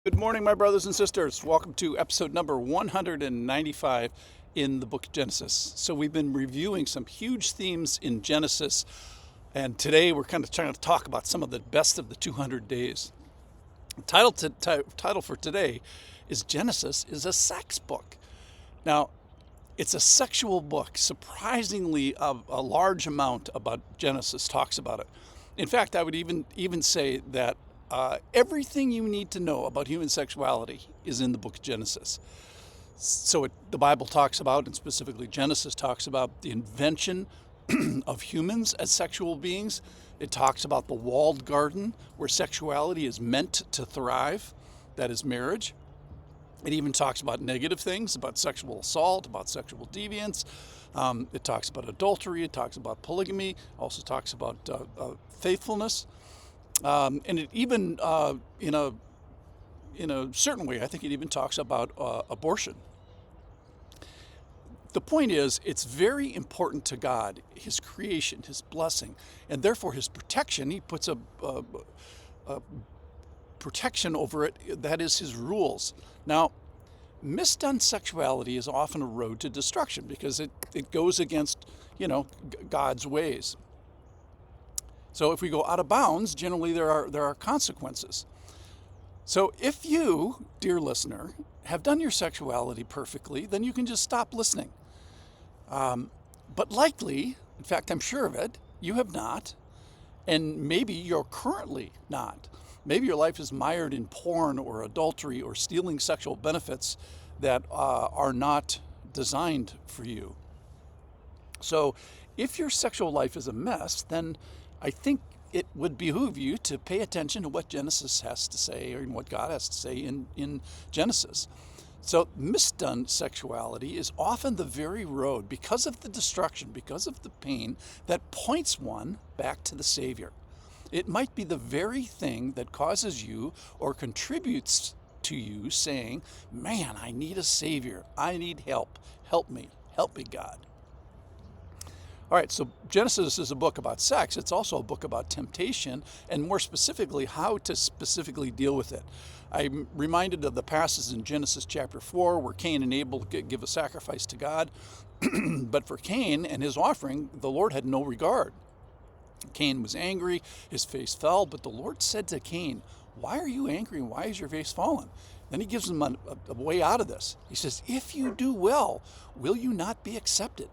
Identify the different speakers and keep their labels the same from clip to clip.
Speaker 1: Good morning, my brothers and sisters. Welcome to episode number 195 in the book of Genesis. So, we've been reviewing some huge themes in Genesis, and today we're kind of trying to talk about some of the best of the 200 days. The title for today is Genesis is a sex book. Now, it's a sexual book. Surprisingly, a large amount about Genesis talks about it. In fact, I would even say that everything you need to know about human sexuality is in the book of Genesis. So the Bible talks about, and specifically Genesis talks about, the invention of humans as sexual beings. It talks about the walled garden where sexuality is meant to thrive, that is marriage. It even talks about negative things, about sexual assault, about sexual deviance. It talks about adultery. It talks about polygamy. Also talks about faithfulness. And it even, in a certain way, I think it even talks about abortion. The point is, it's very important to God, His creation, His blessing, and therefore His protection. He puts a protection over it, that is His rules. Now, misdone sexuality is often a road to destruction because it goes against, God's ways. So if we go out of bounds, generally there are consequences. So if you, dear listener, have done your sexuality perfectly, then you can just stop listening. But likely, in fact, I'm sure of it, you have not, and maybe you're currently not. Maybe your life is mired in porn or adultery or stealing sexual benefits that are not designed for you. So if your sexual life is a mess, then I think it would behoove you to pay attention to what Genesis has to say, or what God has to say in Genesis. So misdone sexuality is often the very road, because of the destruction, because of the pain, that points one back to the Savior. It might be the very thing that causes you or contributes to you saying, man, I need a Savior. I need help. Help me, God. All right, so Genesis is a book about sex. It's also a book about temptation, and more specifically, how to specifically deal with it. I'm reminded of the passage in Genesis chapter 4 where Cain and Abel give a sacrifice to God. But for Cain and his offering, the Lord had no regard. Cain was angry, his face fell, but the Lord said to Cain, why are you angry and why is your face fallen? Then he gives him a way out of this. He says, if you do well, will you not be accepted?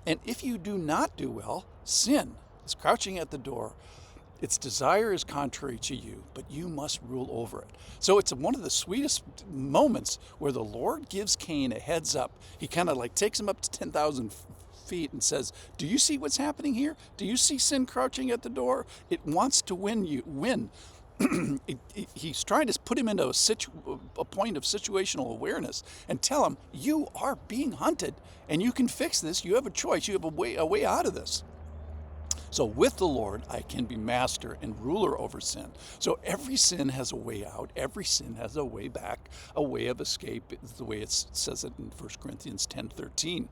Speaker 1: And if you do not do well, sin is crouching at the door. Its desire is contrary to you, but you must rule over it. So it's one of the sweetest moments where the Lord gives Cain a heads up. He kind of like takes him up to 10,000 feet and says, do you see what's happening here? Do you see sin crouching at the door? It wants to win. He's trying to put him into a point of situational awareness and tell him, you are being hunted and you can fix this. You have a choice. You have a way out of this. So with the Lord, I can be master and ruler over sin. So every sin has a way out. Every sin has a way back, a way of escape. It's the way it says it in 1 Corinthians 10:13.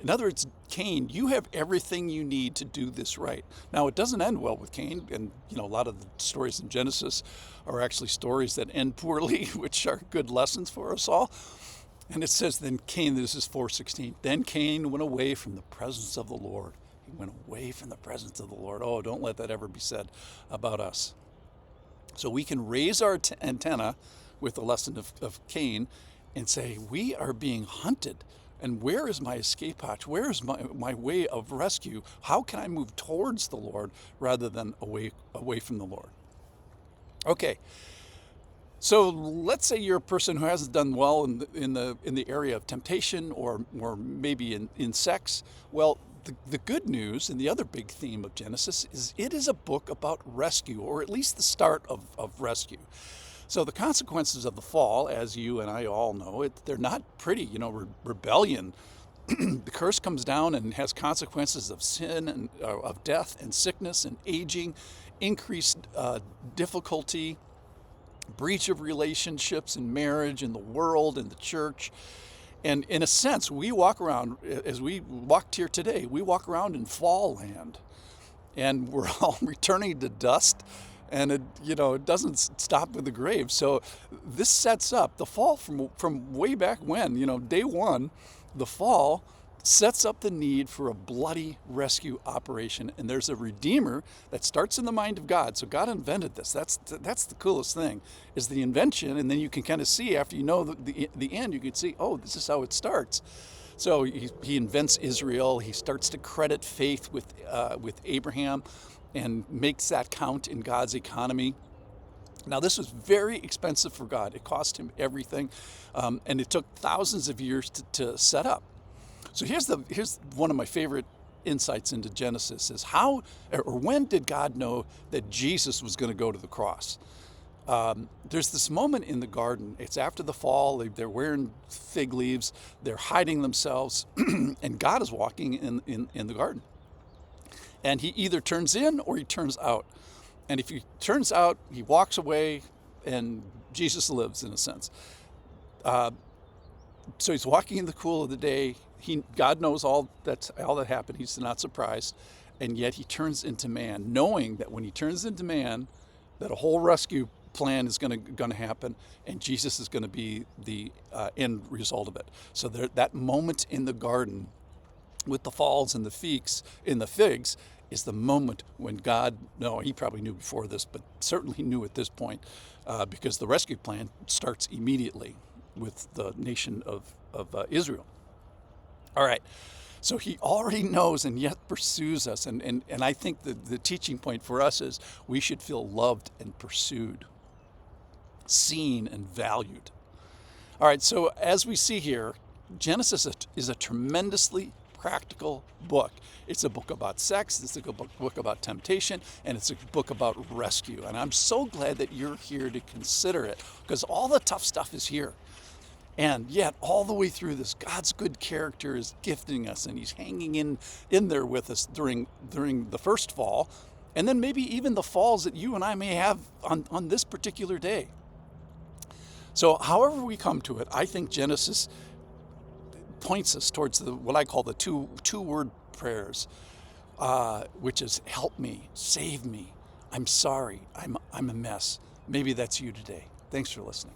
Speaker 1: In other words, Cain, you have everything you need to do this right. Now, it doesn't end well with Cain, and a lot of the stories in Genesis are actually stories that end poorly, which are good lessons for us all. And it says, then Cain, this is 4:16, then Cain went away from the presence of the Lord. He went away from the presence of the Lord. Oh, don't let that ever be said about us. So we can raise our antenna with the lesson of Cain and say, we are being hunted. And where is my escape hatch? Where is my way of rescue? How can I move towards the Lord rather than away from the Lord? Okay, so let's say you're a person who hasn't done well in the area of temptation or maybe in sex. Well, the good news and the other big theme of Genesis is it is a book about rescue, or at least the start of rescue. So the consequences of the fall, as you and I all know, they're not pretty. Rebellion, the curse comes down and has consequences of sin and of death and sickness and aging, increased difficulty, breach of relationships in marriage, in the world, in the church. And in a sense, we walk around, as we walked here today, we walk around in fall land. And we're all returning to dust. and it doesn't stop with the grave. So this sets up the fall from way back when, day one, the fall sets up the need for a bloody rescue operation, and there's a redeemer that starts in the mind of God. So God invented this. That's the coolest thing, is the invention, and then you can kind of see after you know the end, you can see, oh, this is how it starts. So he invents Israel. He starts to credit faith with Abraham, and makes that count in God's economy. Now, this was very expensive for God. It cost him everything, and it took thousands of years to set up. So here's one of my favorite insights into Genesis: is how or when did God know that Jesus was going to go to the cross? There's this moment in the garden. It's after the fall. They're wearing fig leaves. They're hiding themselves, and God is walking in the garden. And he either turns in or he turns out. And if he turns out, he walks away, and Jesus lives, in a sense. So he's walking in the cool of the day. God knows all that happened. He's not surprised. And yet he turns into man, knowing that when he turns into man, that a whole rescue plan is going to happen, and Jesus is going to be the end result of it. So that moment in the garden with the falls and the figs is the moment when God, no, he probably knew before this, but certainly he knew at this point, because the rescue plan starts immediately with the nation of Israel. All right, so he already knows and yet pursues us. And I think the teaching point for us is we should feel loved and pursued, seen and valued. All right, so as we see here, Genesis is a tremendously practical book. It's a book about sex, it's a book about temptation, and it's a book about rescue. And I'm so glad that you're here to consider it, because all the tough stuff is here. And yet, all the way through this, God's good character is gifting us, and he's hanging in there with us during the first fall, and then maybe even the falls that you and I may have on this particular day. So however we come to it, I think Genesis points us towards what I call the two-word prayers, which is help me, save me, I'm sorry, I'm a mess. Maybe that's you today. Thanks for listening.